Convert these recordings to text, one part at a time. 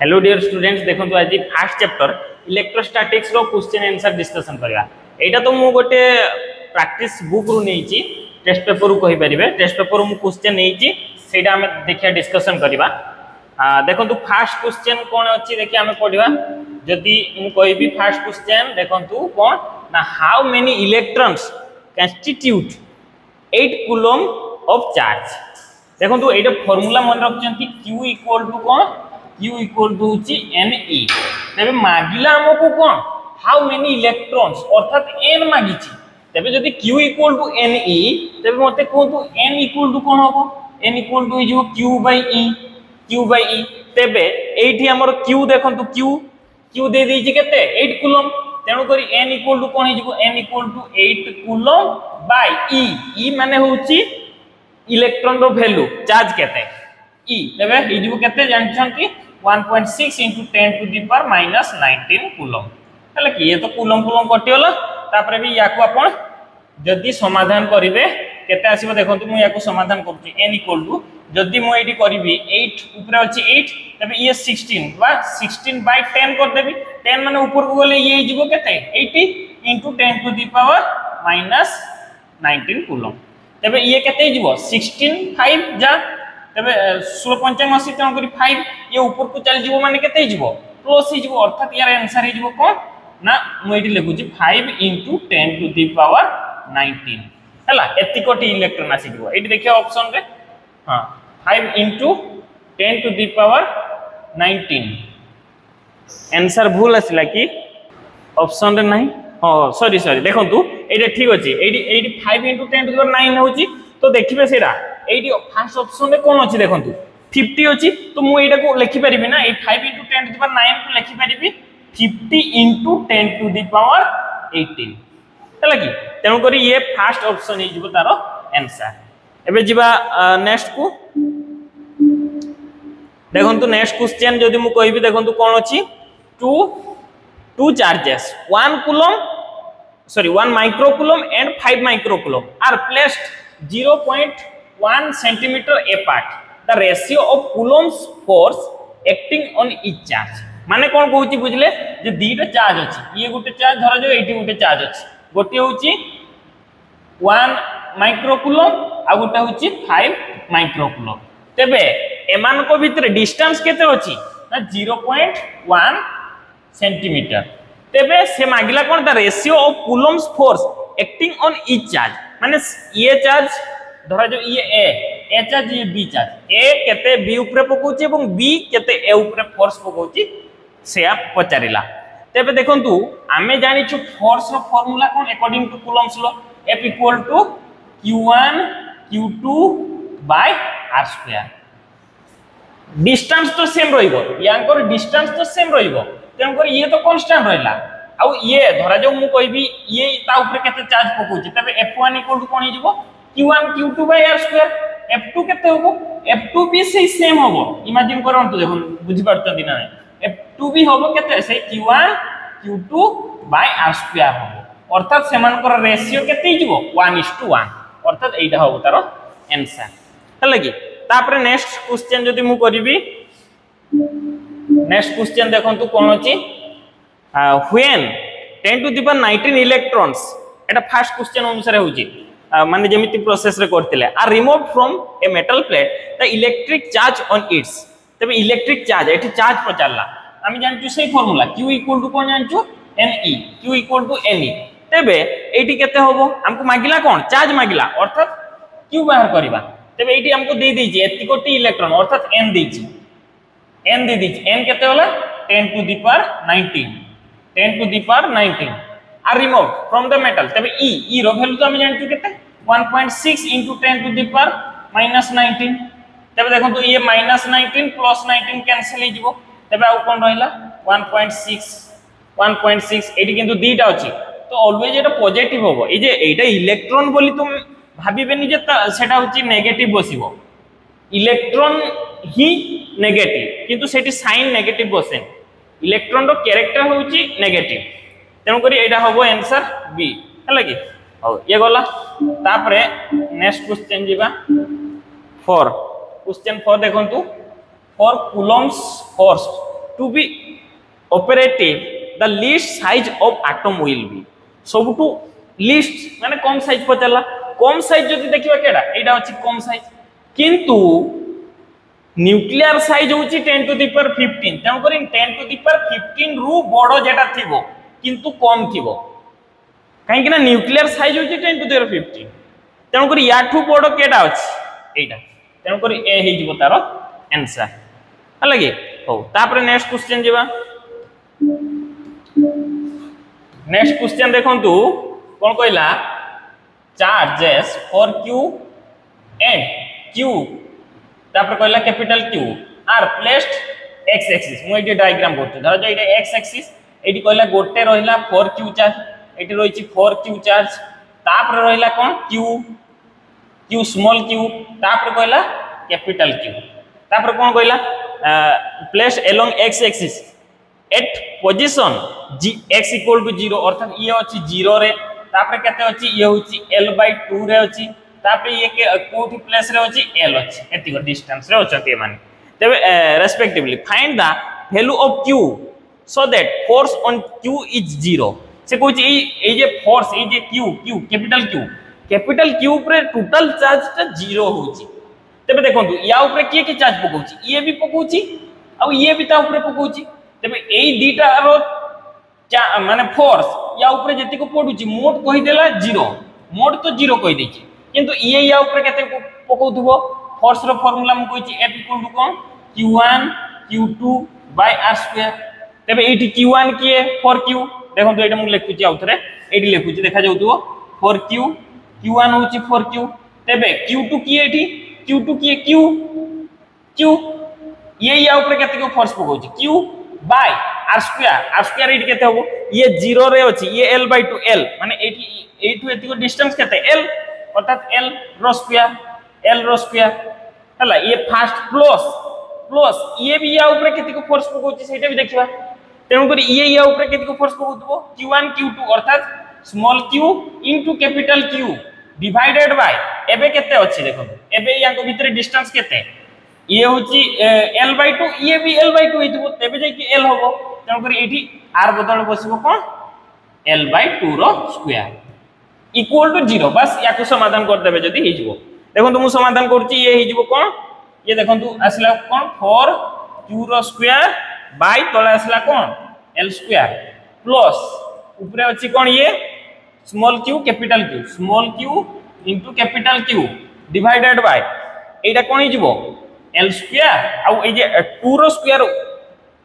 Hello dear students देखो आज fast chapter electrostatics रो question answer discussion करवा। एटा तो मु गोटे प्रैक्टिस बुक रु नेची टेस्ट पेपर रु कहि परिबे। टेस्ट पेपर मु क्वेश्चन नेची सेटा हम देखिया डिस्कशन करवा। देखो तो फास्ट क्वेश्चन कोन अछि देखिया हम पढिबा। जदि मु कहबी फास्ट क्वेश्चन देखो तो कोन ना how many electrons constitute 8 coulomb of charge. देखो तो एटा फार्मूला मन रखचंती Q इक्वल टू कोन Q इक्वल टू Ne। तबे मागिला हमको कोन हाउ मेनी इलेक्ट्रॉन्स अर्थात n मागिची। तबे जदि Q इक्वल टू Ne तबे मते कोन n इक्वल टू कोन होबो n इक्वल टू जो Q by E। तबे एठी हमर Q देखंतु Q दे देछि केते 8 कूलम। तेनु करी n equal to cone हिजबो n equal to 8 coulomb bye E माने होछि इलेक्ट्रॉन रो वैल्यू चार्ज केते E। तबे हिजबो केते जानछंती 1.6 into 10 to the power minus 19 coulomb. हले कि ये तो कूलम कटि होला। तापरे भी याकू आपण जदि समाधान करिवे केते आसीबो देखंतु मु याकू समाधान करछि n इक्वल टू जदि मु एठी करिवि 8 ऊपर अछि 8 तबे ये 16 बा 16 by 10 कर देबी। 10 माने ऊपर को गले ये हिजबो केते 80 into 10 to the power minus 19 coulomb. तबे ये केते हिजबो 16 5 जा तबे 1685 तन करी 5 ये ऊपर को चल जीवो माने केते हिजबो प्लस हिजबो। अर्थात यार आंसर हिजबो कोन ना मु एठी लिखुची 5 into 10 to the power 19 हला एति कोटी इलेक्ट्रॉन आसी जीवो। एठी देखियो ऑप्शन रे हां 5 into 10 to the power 19 answer भूल आसिला कि ऑप्शन रे नाही। हां सॉरी देखंतु एठी ठीक अछि। एठी 5 into 10 to the power 9 होची तो देखिबे सेरा एठी फर्स्ट ऑप्शन रे कोन अछि देखंतु 50 अछि। तो मु एटा को लिखि परिबि ना 5 into 10 to the power 9 को लिखि परिबि 50 into 10 to the power 18 हला कि तेनु करी ये फर्स्ट ऑप्शन हि जिवो तारो आंसर। एबे जिबा नेक्स्ट को देखंतु नेक्स्ट क्वेश्चन जदि मु कहबी देखंतु कोन अछि two charges 1 microcoulomb and 5 microcoulomb are placed 0.1 centimeter apart. The ratio of coulomb's force acting on each charge माने कोन कहूची बुझले जे दीटा चार्ज अछि। ये गुटे चार्ज धरा जो एठी गुटे चार्ज अछि। गोटे होची 1 माइक्रोकूलम आ गुटे होची 5 माइक्रोकूलम। तबे एमान को भितर डिस्टेंस केते अछि ना 0.1 सेंटीमीटर। तबे से मागिला कोन the ratio of coulomb's force acting on each charge माने ये चार्ज धरा जो ये ए चार्ज ये बी चार्ज ए केते बी ऊपर पकोची एवं बी केते ए ऊपर फोर्स पकोची से आप पचारिला। तबे देखंतु आमे जानि छु फोर्स रो फार्मूला कोन according to coulomb's law F equal to q1 q2 by r square. Distance तो सेम रहिबो यांकर डिस्टेंस तो सेम रहिबो तेन कर ये तो कांस्टेंट रहला। आ ये धरा जो मु कहबी ये ता ऊपर केते चार्ज पकोची तबे f1 equal to cone हिजबो q1 q2 by r square. f2 केते होबो f2 भी सेम होबो। इमेजिन करंतु देखो बुझि पड़तंती ना f2 भी होबो केते से q1 q2 by r square होबो। अर्थात सेमानकर रेशियो केते हिजबो 1:1 अर्थात एटा होबो तारो आंसर हला कि। तापर नेक्स्ट क्वेश्चन जदि मु करबी नेक्स्ट क्वेश्चन देखंतु कोन अछि when 10 to the power 19 electrons Etah first question अनुसार होची माने जेमिति प्रोसेस रे करथिले are remove from a metal plate the electric charge on it's. तबे इलेक्ट्रिक चार्ज एठी चार्ज पचारला आमी जानचु सेही formula Q equal to cone जानचु Ne Q equal to Ne। तबे एठी केते होबो हमको मागिला कोन चार्ज मागिला अर्थात Q बाहर करबा। तबे एठी हमको दे दीजिए एति कोटी इलेक्ट्रॉन अर्थात n दीछि n दे दीजिए n केते होला 10 to the power 19 10 to the power 19 are removed from the metal। तबे e रो वैल्यू तो हम जानथि केते 1.6 into 10 to the power minus 19। तबे देखो तो ये -19 प्लस 19 कैंसिल हो जिवो। तबे आ कोन रहला 1.6 एठी किंतु दीटा अछि तो ऑलवेज एटा पॉजिटिव होबो। ए जे एटा इलेक्ट्रॉन बोली तुम भाबिबेनी जे सेटा होची नेगेटिव बसिबो इलेक्ट्रॉन ही नेगेटिव किंतु सेठी साइन नेगेटिव बसे इलेक्ट्रॉन रो कैरेक्टर होची नेगेटिव तेनु करी एटा होबो आंसर बी हला कि। हो ये गला तापरे नेक्स्ट क्वेश्चन जिबा 4 क्वेश्चन 4 देखंतु for coulomb's force to be operative the least size of atom will be सबटू least माने कम साइज पचला कम साइज जदि देखिबा केडा एटा अछि कम साइज किंतु न्यूक्लियर साइज होची 10 टू द पावर 15 तन करी 10 टू द पावर 15 रु बडो जेटा थिबो किंतु कम थिबो काहे कि ना न्यूक्लियर साइज होची 10 टू द पावर 15 तन करी याठू बडो केडा अछि एटा तन करी ए हे जिवो तारो आंसर हला कि हो तापर नेक्स्ट क्वेश्चन जिबा नेक्स्ट क्वेश्चन देखंतु कोन कहला charges for Q and Q तापर कहला capital Q R placed x axis मु एटी डायग्राम करते धर जो एटा एक्स एक्सिस एटी कहला गोटे रहिला 4 क्यू चार्ज एटी रहिछि 4 क्यू चार्ज तापर रहिला कोन क्यू क्यू स्मॉल क्यू तापर कहला कैपिटल क्यू तापर कोन कहला placed along X axis at position x equal to 0 अर्थात ये अछि 0 रे तापर केते अछि ये होछि l/2 रे अछि तापर ये के कोठी प्लेस रे अछि l अछि एति को डिस्टेंस रे अछि माने तबे respectively find the value of q so that force on q is 0 से कहछि ए जे फोर्स ए जे q कैपिटल q ऊपर टोटल चार्ज ता 0 होछि तबे देखंतु या ऊपर के चार्ज पकोछि ये भी पकोछि आ ये भी ता ऊपर पकोछि तबे एई दीटा रो माने फोर्स या ऊपर जति को पडुची मोड कहि देला 0 मोड तो 0 कहि देछि किंतु ये या ऊपर केते पकोथबो फोर्स रो फार्मूला म कहिछि F equal to cone q1 q2 r² तबे एठी q1 किए 4q देखो तो एटा मु लिखुची आउथरे एठी लिखुची देखा जाउतबो 4q q1 होची 4q तबे q2 किए एठी q2 किए q ये या ऊपर केते को फोर्स पकोछि q बाय r² एठी केते होबो ये 0 रे अछि ये l/2 l माने एठी एठी को डिस्टेंस केते l अर्थात l रो स्क्वायर हला ये फास्ट प्लस ये भी या ऊपर केते को फोर्स पकोछि सेटा भी देखिबा तेनु करी ये या ऊपर केते को फोर्स पकोथबो q1 q2 अर्थात small q into capital q divided by एबे केते अछि देखो एबे या को भीतर डिस्टेंस केते ये होची l/2 ये भी l/2 हितबो तबे जे कि l होबो तन करी एठी r बदल बसिबो कोन l/2 रो स्क्वायर इक्वल टू 0 बस याको समाधान कर देबे जदी हि जिवो देखो तुम समाधान करछि ये हि जिवो कोन ये देखंतु आसला कोन 4q रो स्क्वायर बाय तळे आसला कोन l² प्लस ऊपर अछि कोन ये small q capital q small q into capital q divided by एटा कोन हि जिवो l² आ ए जे 2 रो स्क्वायर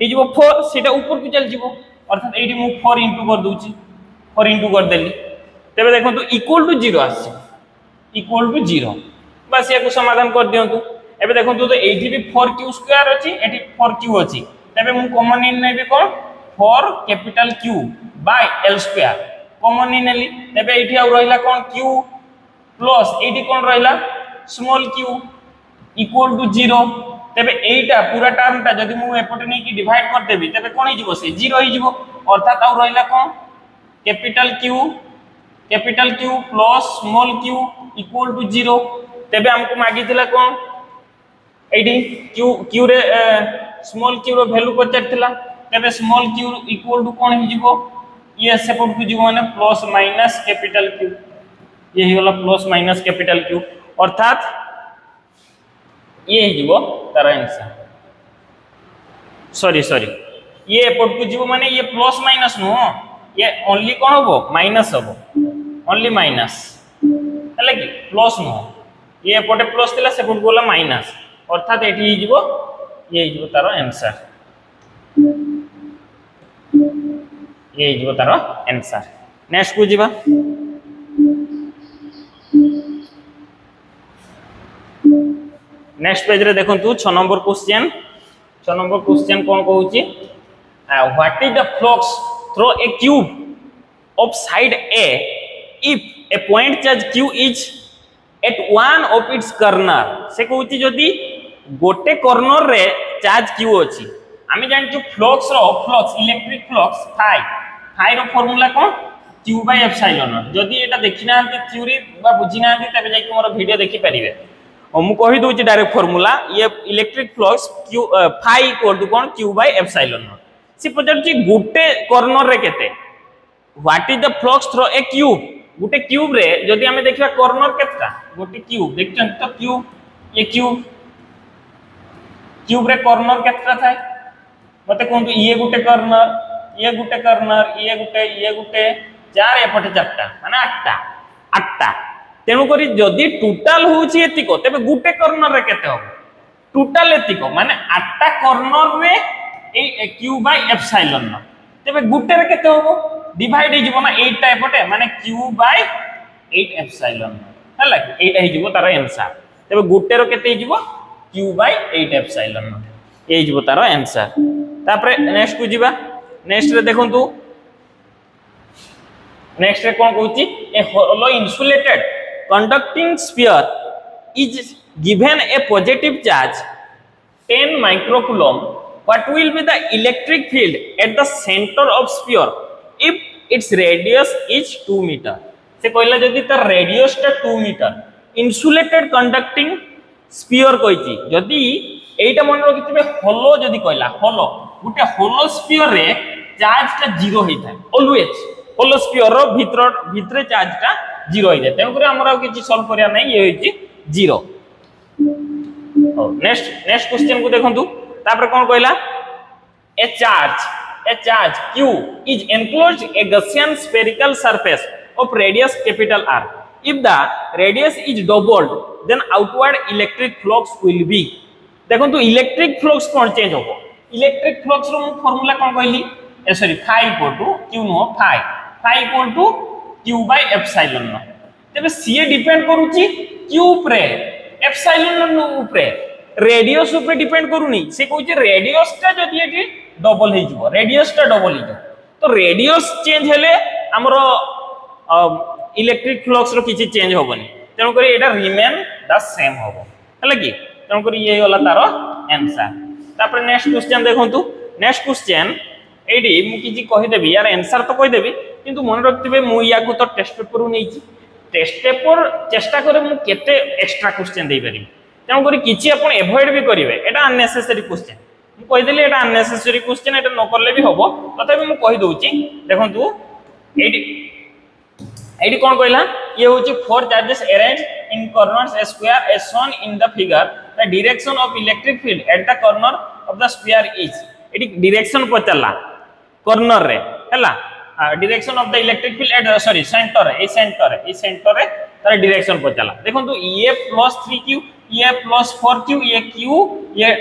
हि जिवो 4 सेटा ऊपर को चल जिवो अर्थात एठी मु 4 इनटू कर दोछि 4 इनटू कर देली तबे देखंतु इक्वल टू 0 आसी इक्वल टू 0 बस याको समाधान कर दियंतु एबे देखंतु तो एठी भी 4q² अछि एठी 4q अछि तबे मु कॉमन इन नेबे कोन 4 capital q bye l² common in नेली तबे एठी आ रहिला कोन q प्लस एठी कोन रहिला स्मॉल q इक्वल टू 0 तबे एटा पूरा टर्मटा जदी मु एपटे नै कि डिवाइड कर देबी तबे कोन हि जिवो से 0 हि जिवो अर्थात आ रहिला कोन capital q plus small q equal to 0 तबे हमको मागिथिला कोन एडी q रे स्मॉल q रो वैल्यू पचरथिला तबे स्मॉल q इक्वल टू कोन हि जिवो ये सेपट को जिवो माने प्लस माइनस कैपिटल q ये हि होला प्लस माइनस कैपिटल q अर्थात ये हि जिवो तार आंसर सॉरी ये एपट को जिवो माने ये प्लस माइनस नो ये ओनली कोन होबो माइनस होबो ओनली माइनस हले कि प्लस नो ये एपटे प्लस थिला सेपट गोला माइनस अर्थात एठी हि जिवो ये हि जिवो तार आंसर ये हि जिवो तार आंसर नेक्स्ट को जिवा नेक्स्ट पेज रे देखंतु 6 number question cone कहूची what is the flux through a cube of side A if A point charge q is eight one of its corner से कहूची जदी गोटे कॉर्नर रे चार्ज q अछि आमी जानछु फ्लक्स इलेक्ट्रिक फ्लक्स फाई रो formula कोन q/ε जदी एटा देखिना theory बा बुझिना तबे जाई मोर वीडियो देखि परिबे और मु कहि दोची डायरेक्ट फार्मूला ये electric flux q phi equal to कोन q बाय एप्सिलॉन नॉट से पचारची गुटे कॉर्नर रे केते what is the flux through a cube गुटे क्यूब रे जदि हमें देखिबा कॉर्नर केतटा गुटे क्यूब देखछन तो क्यूब ये क्यूब रे कॉर्नर केतटा थाए मते कोन ये गुटे कॉर्नर ये गुटे चार एपटे चारटा माने आठटा तेणु करी जदि टोटल होची एतिको तबे गुटे कॉर्नर रे केते हो टोटल एतिको माने आठटा कॉर्नर रे ए q बाय एप्सिलॉन नॉट तबे गुटे रे केते हो डिवाइड हे जिवो ना 8 टा एपटे माने q बाय 8 एप्सिलॉन नॉट हला कि 8 हे जिवो तार आंसर तबे गुटे रो केते हे जिवो q बाय 8 एप्सिलॉन नॉट ए जिवो तार आंसर तापरे नेक्स्ट को जिबा नेक्स्ट रे देखंतु नेक्स्ट रे कोन कहूची ए होलो insulated conducting sphere is given a positive charge 10 microcoulomb what will be the electric field at the center of sphere if its radius is 2 meter से कहला जदी त रेडियस ता 2 मीटर इंसुलेटेड कंडक्टिंग स्फीयर कहची जदी एटा मन रखितबे होलो जदी कहला होलो गुटे होलो स्फीयर रे चार्ज ता 0 होई थाए ऑलवेज होलो स्फीयर रो भीतर चार्ज ता 0 हो जाए तेणुक हमरा किछि सॉल्व करिया नै ये होई 0 नेक्स्ट क्वेश्चन को देखंतु तापर कोन कहला ए charge q is enclosed a Gaussian spherical surface of radius capital R if the radius is doubled then outward electric flux will be देखंतु इलेक्ट्रिक फ्लक्स कोन चेंज होबो इलेक्ट्रिक फ्लक्स रो फार्मूला कोन कहली ए sorry phi equal to q no phi equal to q by epsilon not तबे सी depend करूची q ऊपर epsilon not ऊपर radius ऊपर depend करूनी से कहूची radius ता जदी एटी डबल हे जिवो रेडियस ता डबल हे तो रेडियस चेंज हेले हमरो इलेक्ट्रिक फ्लक्स रो किछि चेंज होबनी तेनो करी एटा रिमेन द सेम होबो हला कि तेनो करी ये होला तारो आंसर तापर नेक्स्ट क्वेश्चन देखंतु नेक्स्ट क्वेश्चन एडी मु किछि कहि देबी यार आंसर तो कहि देबी किंतु मन रखतिबे मु याकू तो टेस्ट पेपर नेइछि टेस्ट पेपर चेष्टा करे मु केते एक्स्ट्रा क्वेश्चन देई परिबी तेनो करी किछि आपण अवॉइड भी करिवे एटा अननेसेसरी क्वेश्चन मु कहि देले एटा अननेसेसरी क्वेश्चन एटा न करले भी होबो तथापि मु कहि दोउछि देखंतु एडी कोन कहला ये होछि four charges arrange in corners A square as shown in the figure the direction of electric field at the corner of the square is AD direction पचला corner रे हला direction of the electric field at sorry centre रे तार direction पचला देखंतु ये +3q ये +4q ये q ये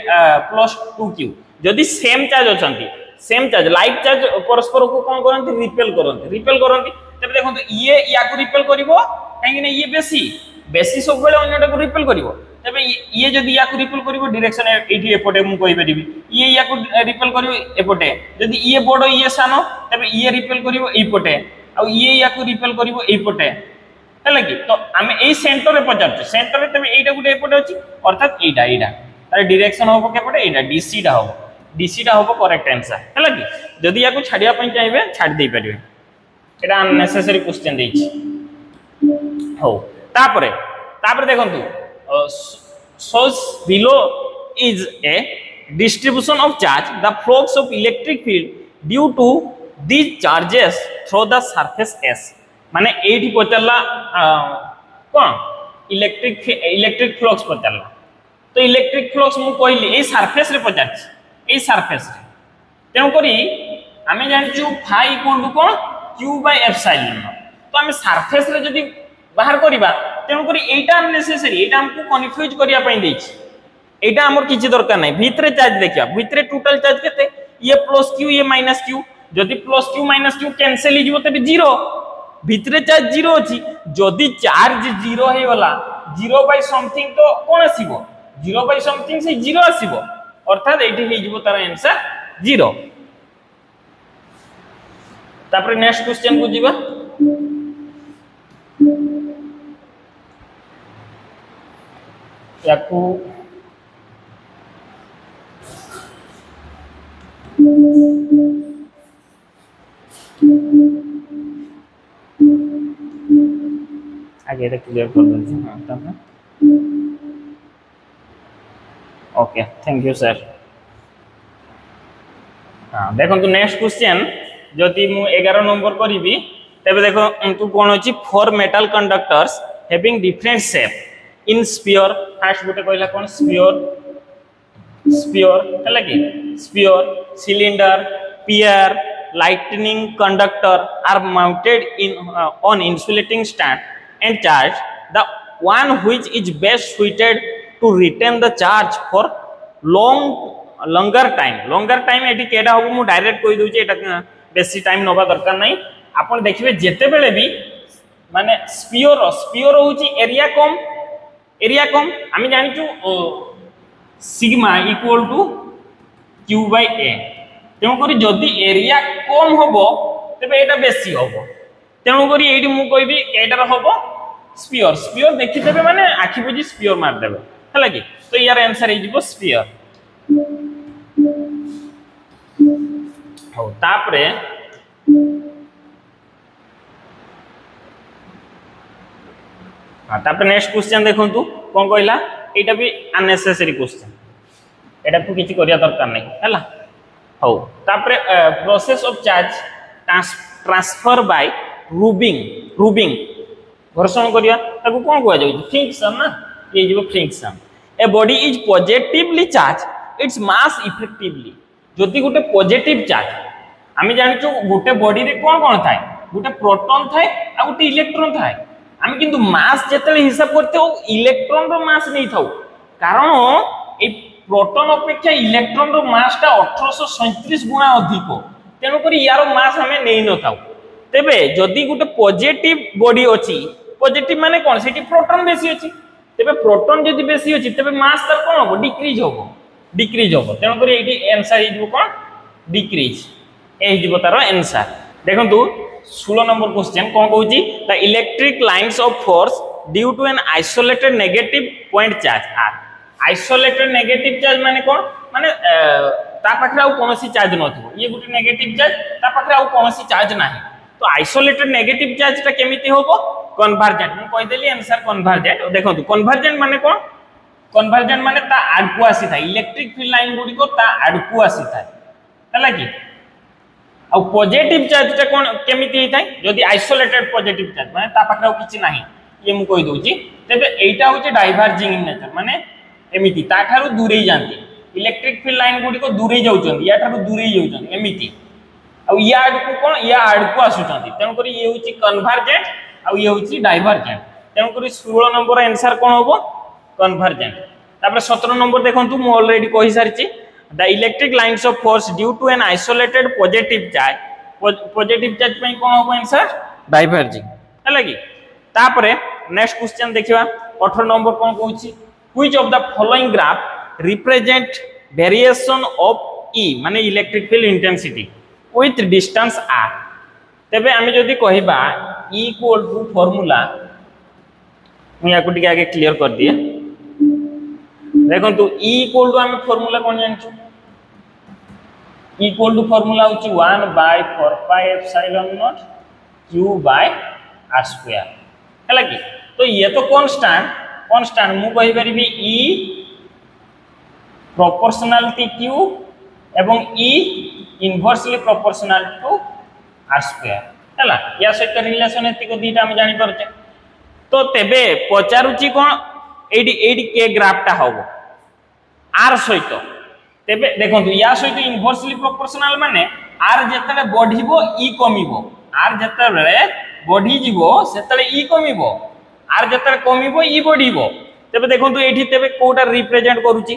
+2q जदी same charge अछंती same charge like charge परस्पर को कोन करंती रिपेल करंती तबे देखंतु ये या को रिपेल करिवो काहे कि ये बेसी सब बेले अन्यटा को रिपेल करिवो तबे ये जदी या को रिपेल करिवो डायरेक्शन एठी एपटे मु कहि परिबी ये या को रिपेल करिवो एपटे जदी ये बडो ये सानो तबे ये रिपेल करिवो एपटे आ ये या को रिपेल करिवो एपटे हला कि तो हमें एई सेंटर रे पजारछ सेंटर रे तबे एटा गुटे एपटे अछि अर्थात एटा तार डायरेक्शन होबो केपटे एटा डीसी टा होबो करेक्ट आंसर हला कि जदी या को छाडिया पई चाहिबे छाडी दे परिबे एटा अननेसेसरी क्वेश्चन देछि हो तापरे देखंतु source below is a distribution of charge the flux of electric field due to these charges through the surface S माने एठी पचला कोन इलेक्ट्रिक फ्लक्स पचला तो इलेक्ट्रिक फ्लक्स मु कहली ए सरफेस रे पचारछि ए सरफेस रे तेनु करी हमें जानछु phi इक्वल टू कोन q बाय एप्सिलॉन तो हमें सरफेस रे जदी बाहर करिबा तेनु करी एटा अननेसेसरी एटा हमको कन्फ्यूज करिया पई देछि एटा हमर किछि दरकार नै भितरे चार्ज देखिया भितरे टोटल चार्ज केते ये +q ये -q जदी +q -q कैंसिल ही जिवो तबे 0 भितरे चार्ज 0 अछि जदी चार्ज 0 हे वाला 0 बाय समथिंग तो कोन आसीबो 0 बाय समथिंग से 0 आसीबो अर्थात एठी हे जिवो तार आंसर 0 तापर नेक्स्ट क्वेश्चन को जिबा याकू आगे क्लियर कर देंगे। हाँ, ओके थैंक यू सर। हाँ देखो नेक्स्ट क्वेश्चन जदि मु 11 नंबर करी तेरे देखो तू कौन अच्छी four metal conductors having different shape in sphere first गोटे कहला कौन स्फीयर स्फीयर है कि sphere cylinder pear lightning conductor are mounted in on insulating stand and charge the one which is best suited to retain the charge for longer time eighty केडा हो मु direct कहि दोची एटा बेसी time नबा दरकार नाही आपण देखिबे जेते बेले भी माने स्फीयर होची एरिया कम आमी जानिचु sigma equal to q by a तेणु करी जदि एरिया कम होबो तबे एटा बेसी होबो तेणु करी एठी मु कहबी एटार होबो स्फीयर देखि देबे माने आखि बुझी स्फीयर मार देबे हला कि तो यार आंसर हे जिवो स्फीयर हो तापरे तापरे नेक्स्ट क्वेश्चन देखंतु कोन कहला एटा भी अननेसेसरी क्वेश्चन एटा को किछि करिया दरकार नै हला हो तापरे process of charge transfer by रूबिंग घर्षण करिया ताको कोन कहै जाय फ्रिक्शन ना ये जिवो friction a body is positively charge its mass effectively जदि गोटे पॉजिटिव चार्ज आमी जानिचु गोटे बॉडी रे कोन थाए गोटे प्रोटॉन थाए आ गोटे इलेक्ट्रॉन थाए आमी किंतु मास जेतले हिसाब करते हो इलेक्ट्रॉन रो मास नै थाउ कारण ए प्रोटॉन अपेक्षा इलेक्ट्रॉन रो मास टा 1837 गुना अधिक तेनु करी यारो मास हमें नै न थाउ तेबे जदि गोटे पॉजिटिव बॉडी अछि पॉजिटिव माने कोन सेठी प्रोटॉन बेसी अछि तेबे प्रोटॉन जदि बेसी अछि तेबे मास तर कोन हो डिक्रीज होबो तेनु करी एठी आंसर हिजबो कोन डिक्रीज ए हिजबो तार आंसर देखंतु 16 number question cone कहूची the electric lines of force due to an isolated negative point charge are isolated negative charge माने कोन माने ता पाखरे आ कोनोसी चार्ज नथिबो ये गुटे नेगेटिव चार्ज ता पाखरे आ कोनोसी चार्ज नाही तो आइसोलेटेड नेगेटिव चार्ज ता केमिति होबो कन्वर्जेंट मु कहि देली आंसर कन्वर्जेंट देखंतु कन्वर्जेंट माने कोन कन्वर्जेंट माने ता आडकु आसी था इलेक्ट्रिक फील्ड लाइन गुडी को ता आडकु आसी था हला कि आ पॉजिटिव चार्ज ता कोन केमिति हे थाय जदी आइसोलेटेड पॉजिटिव चार्ज माने ता पाखरे आ किछि नाही ये मु कहि दोची तेबे एटा होचे डाइवर्जिंग इन नेचर माने एमिति ता थारु दूरे जानती इलेक्ट्रिक फील्ड लाइन गुडी को दूरे जाउचन या थारु दूरे जाउचन एमिति आ या आडकु कोन या आडकु आसुचंती तेनु करी ये होची कन्वर्जेंट आ ये होची डाइवर्जेंट तेनु करी 16 नंबर आंसर कोन होबो कन्वर्जेंट तापर 17 नंबर देखंतु मु ऑलरेडी कहि सारिची the electric lines of force due to an isolated positive charge पई कोन होबो आंसर डाइवर्जिंग हला कि तापर नेक्स्ट क्वेश्चन देखिबा 18 number cone कहूची which of the following graph represent variation of E माने electric field intensity with distance r तेबे आमे जदी कहिबा E इक्वल टू फार्मूला मु याकु टिके आगे क्लियर कर दिए देखंतु E इक्वल टू आमे formula cone जानछु E equal to formula होची 1 bye 4 pi epsilon not q bye r square हला कि तो ये तो कांस्टेंट मु कहि परिबी E प्रोपोर्शनल टू q एवं E inversely proportional to r square हला या सहित रिलेशन एतिको दीटा हम जानि परछे तो तेबे पचारुची कोन एडी के ग्राफ टा होबो r सहित तेबे देखंतु या सहित इनवर्सली प्रोपोर्शनल माने r जेतले बढ़िबो E कमिबो r जेतले बढ़ी जिवो सेतले E कमिबो आर जतरे कमिबो ई बढ़िबो तबे देखंतु एठी तबे कोटा रिप्रेजेंट करूची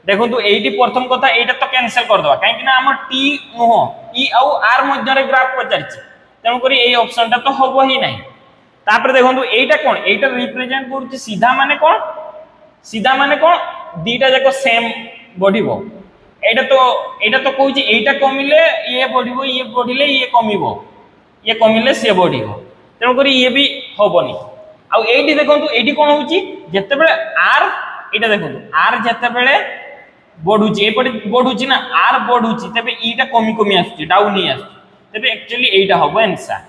देखंतु एठी प्रथम कथा एटा तो कैंसिल कर दवा काहे कि ना हम टी नुहो ई आ आर मध्य रे ग्राफ पचारची तेनु करी एई ऑप्शन ता तो होबो ही नाही तापर देखंतु एटा कोन एटा रिप्रेजेंट करूची सीधा माने कोन दीटा जाको सेम बढ़िबो एटा तो कहूची एटा कमिले ये बढ़िबो ये बढ़िले ये कमिले से बढ़िबो तेनु करी ये भी होबोनी आ एठी देखंतु एठी कोन होची जत्ते बेले r एटा देखंतु r जत्ते बेले बढ़ुची एपटे बढ़ुची ना r बढ़ुची तबे ईटा कमी आसुची डाउन ही आसुची तबे एक्चुअली एटा होबो आंसर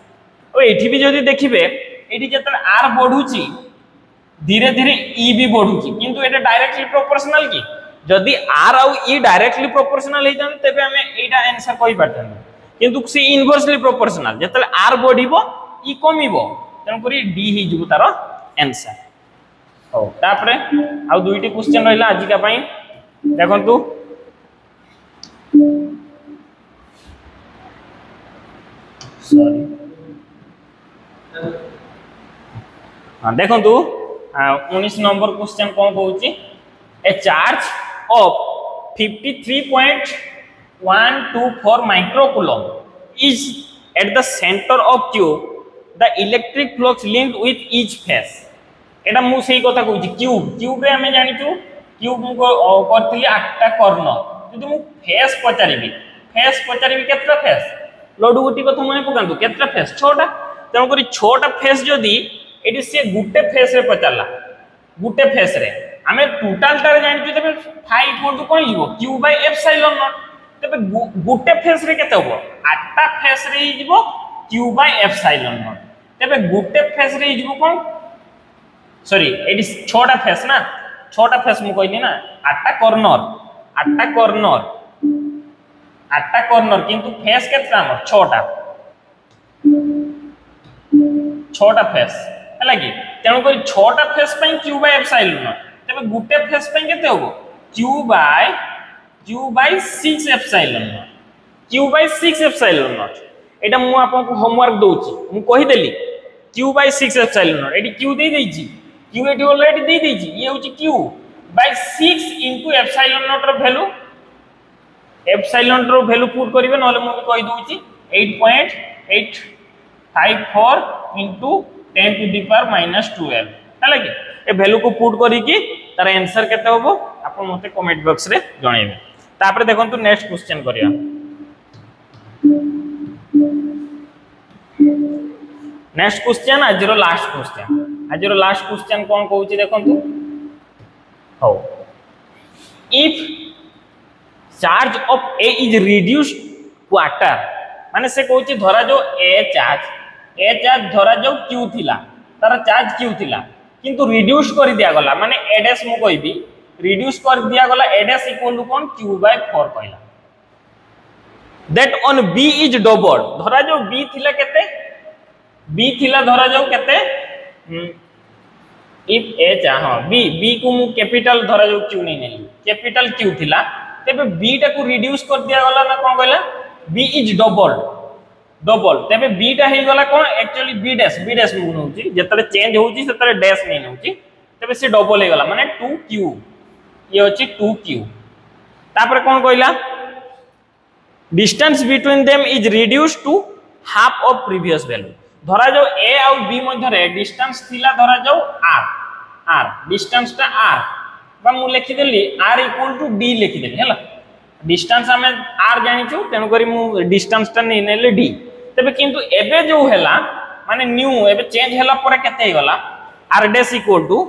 ओ एठी भी जदी देखिबे एठी जत्ते r बढ़ुची धीरे धीरे e भी बढ़ुची किंतु एटा डायरेक्टली प्रोपोर्शनल की जदि आर आउ ई डायरेक्टली प्रोपोर्शनल हे जान तबे हमें एटा आंसर कहि परथन किंतु सी इनवर्सली प्रोपोर्शनल जतले आर बढ़िबो ई कमिबो तन करी डी ही जिवो तारो आंसर हो तापरे आ दुईटी क्वेश्चन रहला आज का पई देखंतु सॉरी हां देखंतु 19 number question cone कहूची A charge of 53.124 microcoulomb is at the center of tube. The electric flux linked with each phase. एटा मु सही कथा कहूची क्यूब रे हमें जानि छु क्यूब मु करथिली 8टा कॉर्नर जदि मु फेस पचारिबी केतरा फेस लडू गुटी कथा मने पकांतु केतरा फेस 6टा तन करी 6टा फेस जदि एटी से गुटे फेस रे पचारला गुटे फेस रे हमें टोटल टारे जानि छु तबे 5 इक्वल टू कोन जीवो q बाय एप्सिलॉन नॉट तबे गुटे फेस रे केते होबो 8टा फेस रे जीवो q बाय एप्सिलॉन नॉट तबे गुटे फेस रे जीवो कोन सॉरी एटी 6टा फेस ना 6टा फेस मु कहली ना 8टा कॉर्नर किंतु फेस केतरा हमर 6टा फेस हला कि तेनु करी 6टा फेस पई q बाय एप्सिलॉन नॉट तबे गुटे फेस पई केते होबो q bye 6 epsilon not q bye 6 epsilon not एटा मु आपन को होमवर्क दोची मु कहि देली q bye 6 epsilon not eighty q they देची q eighty already दे देची ये होची q bye 6 into epsilon not row value put करिवे नले मु कहि दोची 8.854 इनटू 10 टू द पावर -12 हला कि ए वैल्यू को पुट करी कि तार आंसर केते होबो आपन मते कमेंट बॉक्स रे जणाइबे तापरे देखंतु नेक्स्ट क्वेश्चन करिया नेक्स्ट क्वेश्चन आजरो लास्ट क्वेश्चन कोन कहूची देखंतु हो if charge of A is reduced quarter माने से कहूची धरा जो ए चार्ज धरा जो q थिला तार चार्ज q थिला किंतु रिड्यूस कर दिया गला माने a डैश मु कहबी रिड्यूस कर दिया गला a डैश इक्वल टू कोन q बाय 4 कहला that on b is double धरा जो b थिला केते b थिला धरा जो केते इफ a चा हां b को मु कैपिटल धरा जो q नहीं नेली कैपिटल q थिला तबे b टा को रिड्यूस कर दिया गला ना कोन कहला b इज डबल तबे b टा हे गला कोन एक्चुअली b डैश मु नउची जतरे चेंज होउची ततरे डैश नहीं नउची तबे से डबल हे गला माने 2q ये होची 2q तापर कोन कहला distance between them is reduced to half of previous value धरा जो a और b मध्य रे डिस्टेंस थिला धरा जो r डिस्टेंस ता r बा मु लिखि देली r इक्वल टू d लिखि देली हैला डिस्टेंस हमें r जानि छु तेनु करी मु डिस्टेंस ता नै नेले d तबे किंतु एबे जो हैला माने न्यू एबे चेंज हैला परे केते हे गला r डैश इक्वल टू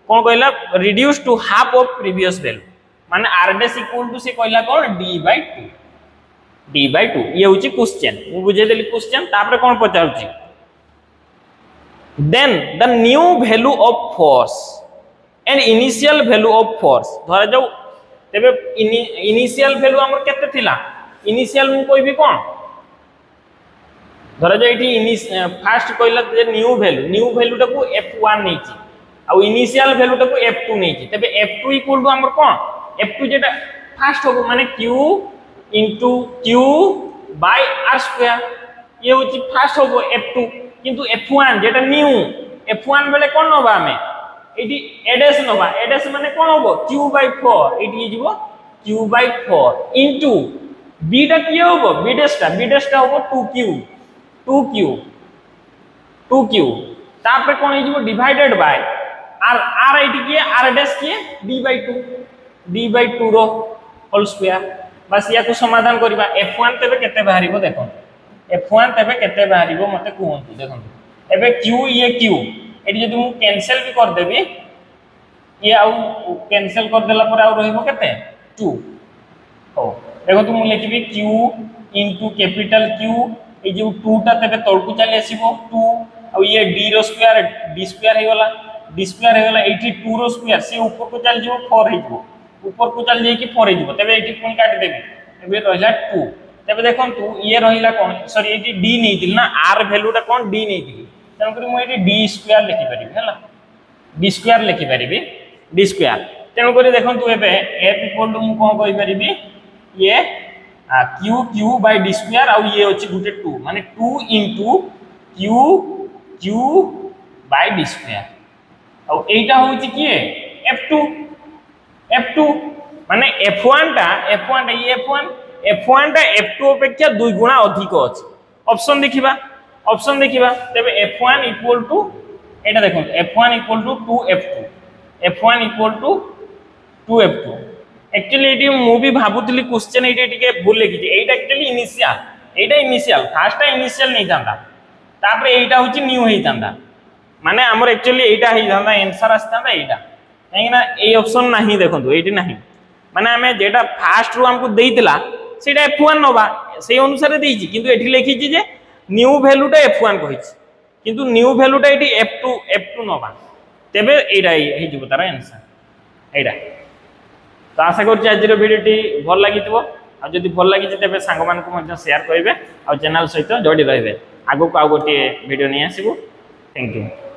कोन कहला reduce to half of previous value माने r डैश इक्वल टू से कहला कोन d बाय 2 ये होची क्वेश्चन मु बुझे देली क्वेश्चन तापरे कोन पचाउची then the new value of force and initial value of force धरा जाऊ तबे इनिशियल वैल्यू हमर केते थिला इनिशियल मु कहबी कोन धरा जाऊ इठी फर्स्ट कहला जे न्यू वैल्यू टा को f1 नैची आ इनिशियल वैल्यू टा को f2 नैची तबे f2 इक्वल टू हमर कोन f2 जेटा फर्स्ट होबो माने q into q by r square ये होची फर्स्ट होबो f2 किंतु f1 जेटा न्यू f1 बेले कोन नबा हमें एटी a डैश नबा a डैश माने कोन होबो q by 4 एटी जीवो q by 4 into b टा की होबो b डैश टा होबो 2q तापर कोन हे जीवो डिवाइडेड बाय r एटी की r डैश की d by 2 रो होल स्क्वायर बस या को समाधान करबा f1 तबे केते बाहरिबो देखो f1 तबे केते बाहरिबो मते कहंतु देखो एबे q ये q एटी जदि मु कैंसिल भी कर देबी ये आउ कैंसिल कर देला पर आउ रहिबो केते 2 हो देखो तु मु लिखबी q इनटू कैपिटल q ए जे 2 ता तबे तळकु चली आसीबो 2 आ ये d रो स्क्वायर d स्क्वायर हे गला एठी 2 रो स्क्वायर से ऊपर को चल जीवो 4 हे जीवो ऊपर को चल जाई कि 4 हो तबे एठी कोन काट देबी एबे रहला 2 तबे देखंतु ये रहिला कोन सॉरी एठी d नेइतिल ना r वैल्यूटा कोन d नेइतिल तन करी मु एठी d स्क्वायर लिखि परिबी हला d स्क्वायर लिखि परिबी d स्क्वायर तन करी देखंतु एबे f इक्वल टू मु कोन कहि परिबी ये q q bye d square आ ये अछि गुटे 2 माने 2 into q q bye d square आ एटा होछि कि f2 माने f1 टा ये f1 टा f2 अपेक्षा 2 गुना अधिक अछि ऑप्शन देखिबा तबे f1 इक्वल टू एटा देखो f1 equal to 2f2 f1 equal to 2f2 actually एटी मु भी भाबुतली क्वेश्चन एटी टिके भूल लिखि एटा एक्चुअली इनिशियल फर्स्ट इनिशियल नहीं थांदा तापर एटा होची न्यू हेई थांदा माने हमर actually Etah hay थांदा answer आस्तांदा Etah काहेना A option नाही देखंतु एटी नाही माने हमें जेटा फास्ट रो हमको देइतला सेटा f1 नबा से अनुसार देइछि किंतु एठी लिखिछि जे न्यू वैल्यूटा f1 कहिछि किंतु न्यू वैल्यूटा एठी f2 नबा तबे एटा हेइ जबो तार आंसर एटा तो आशा करछि आज वीडियोटी भल लागितबो आ जदि भल लागि तबे सांग मान को मध्य शेयर करिवे आ चैनल सहित जोडी रहिबे आगो को आ गोटे वीडियो नै आसीबो थैंक यू।